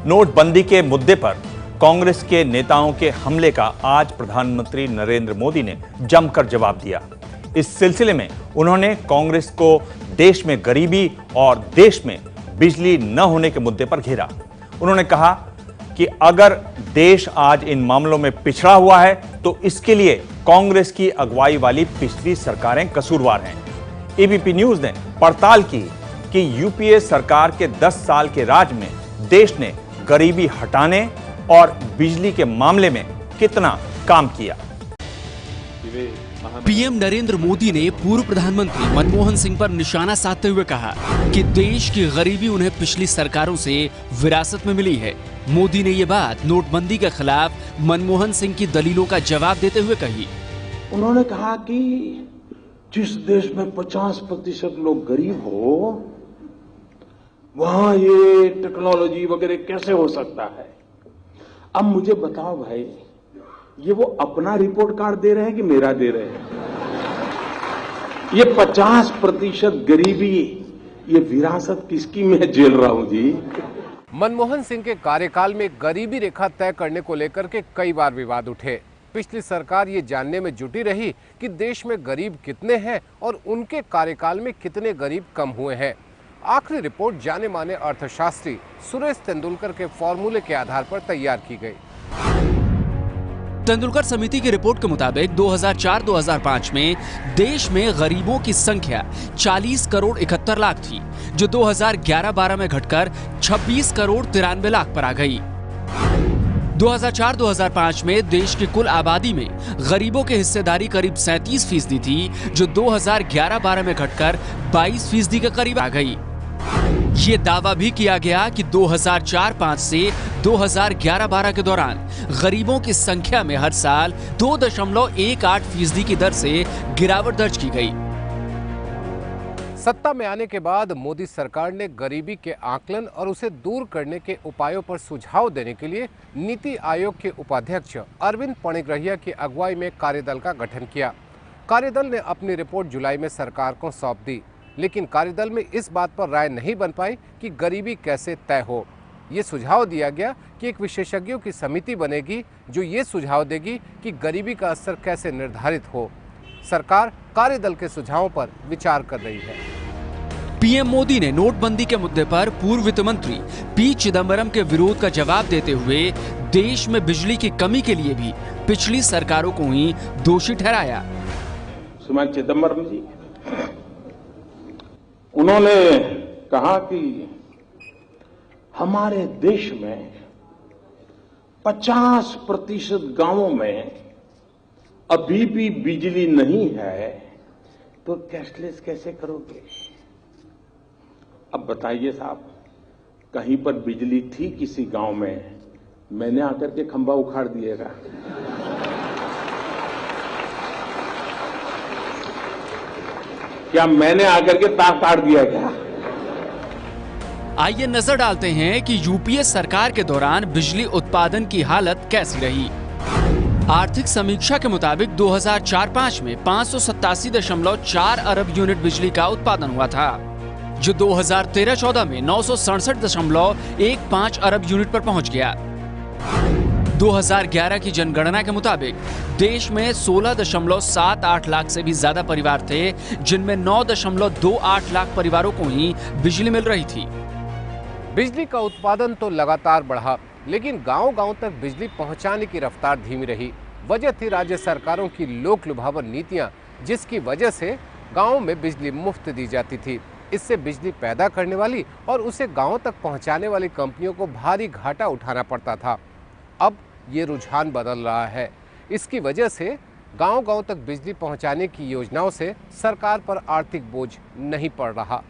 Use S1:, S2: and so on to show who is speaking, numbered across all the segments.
S1: नोटबंदी के मुद्दे पर कांग्रेस के नेताओं के हमले का आज प्रधानमंत्री नरेंद्र मोदी ने जमकर जवाब दिया। इस सिलसिले में उन्होंने कांग्रेस को देश में गरीबी और देश में बिजली न होने के मुद्दे पर घेरा। उन्होंने कहा कि अगर देश आज इन मामलों में पिछड़ा हुआ है तो इसके लिए कांग्रेस की अगुवाई वाली पिछली सरकारें कसूरवार हैं। एबीपी न्यूज ने पड़ताल की कि यूपीए सरकार के 10 साल के राज में देश ने गरीबी हटाने और बिजली के मामले में कितना काम किया।
S2: पीएम नरेंद्र मोदी ने पूर्व प्रधानमंत्री मनमोहन सिंह पर निशाना साधते हुए कहा कि देश की गरीबी उन्हें पिछली सरकारों से विरासत में मिली है। मोदी ने ये बात नोटबंदी के खिलाफ मनमोहन सिंह की दलीलों का जवाब देते हुए कही।
S3: उन्होंने कहा कि जिस देश में 50% लोग गरीब हो वहां ये टेक्नोलॉजी वगैरह कैसे हो सकता है। अब मुझे बताओ भाई, ये वो अपना रिपोर्ट कार्ड दे रहे हैं कि मेरा दे रहे हैं? ये 50% गरीबी, ये विरासत किसकी मैं झेल रहा हूं जी।
S4: मनमोहन सिंह के कार्यकाल में गरीबी रेखा तय करने को लेकर के कई बार विवाद उठे। पिछली सरकार ये जानने में जुटी रही कि देश में गरीब कितने हैं और उनके कार्यकाल में कितने गरीब कम हुए हैं। आखिरी रिपोर्ट जाने माने अर्थशास्त्री सुरेश तेंदुलकर के फॉर्मूले के आधार पर तैयार की गई।
S2: तेंदुलकर समिति की रिपोर्ट के मुताबिक 2004-2005 में देश में गरीबों की संख्या 40 करोड़ 71 लाख थी, जो 2011-12 में घटकर 26 करोड़ 93 लाख पर आ गई। 2004-2005 में देश की कुल आबादी में गरीबों की हिस्सेदारी करीब 37% थी, जो 2011-12 में घटकर 22% के करीब आ गई। ये दावा भी किया गया कि 2004-05 से 2011-12 के दौरान गरीबों की संख्या में हर साल 2.18% की दर से गिरावट दर्ज की गई।
S4: सत्ता में आने के बाद मोदी सरकार ने गरीबी के आकलन और उसे दूर करने के उपायों पर सुझाव देने के लिए नीति आयोग के उपाध्यक्ष अरविंद पणिग्रहिया की अगुवाई में कार्यदल का गठन किया। कार्यदल ने अपनी रिपोर्ट जुलाई में सरकार को सौंप दी, लेकिन कार्यदल में इस बात पर राय नहीं बन पाई कि गरीबी कैसे तय हो। ये सुझाव दिया गया कि एक विशेषज्ञों की समिति बनेगी जो ये सुझाव देगी कि गरीबी का असर कैसे निर्धारित हो। सरकार कार्यदल के सुझावों पर विचार कर रही है।
S2: पीएम मोदी ने नोटबंदी के मुद्दे पर पूर्व वित्त मंत्री पी चिदम्बरम के विरोध का जवाब देते हुए देश में बिजली की कमी के लिए भी पिछली सरकारों को ही दोषी ठहराया।
S3: श्रीमान चिदम्बरम जी, उन्होंने कहा कि हमारे देश में 50% गांवों में अभी भी बिजली नहीं है, तो कैशलेस कैसे करोगे? अब बताइए साहब, कहीं पर बिजली थी किसी गांव में, मैंने आकर के खंभा उखाड़ दिएगा। क्या मैंने आकर के तार काट दिया क्या?
S2: आइए नजर डालते हैं कि यूपीए सरकार के दौरान बिजली उत्पादन की हालत कैसी रही। आर्थिक समीक्षा के मुताबिक 2004-05 में 587.4 अरब यूनिट बिजली का उत्पादन हुआ था, जो 2013-14 में 967.15 अरब यूनिट पर पहुंच गया। 2011 की जनगणना के मुताबिक देश में 16.78 लाख से भी ज्यादा परिवार थे, जिनमें 9.28 लाख परिवारों को ही बिजली मिल रही थी।
S4: बिजली का उत्पादन तो लगातार बढ़ा, लेकिन गांव-गांव तक बिजली पहुंचाने की रफ्तार धीमी रही। वजह थी राज्य सरकारों की लोक लुभावन नीतियां, जिसकी वजह से गांव में बिजली मुफ्त दी जाती थी। इससे बिजली पैदा करने वाली और उसे गांव तक पहुंचाने वाली कंपनियों को भारी घाटा उठाना पड़ता था। अब ये रुझान बदल रहा है। इसकी वजह से गांव-गांव तक बिजली पहुंचाने की योजनाओं से सरकार पर आर्थिक बोझ नहीं पड़ रहा।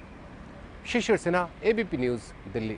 S4: Shishir Sinha, ABP news, Delhi.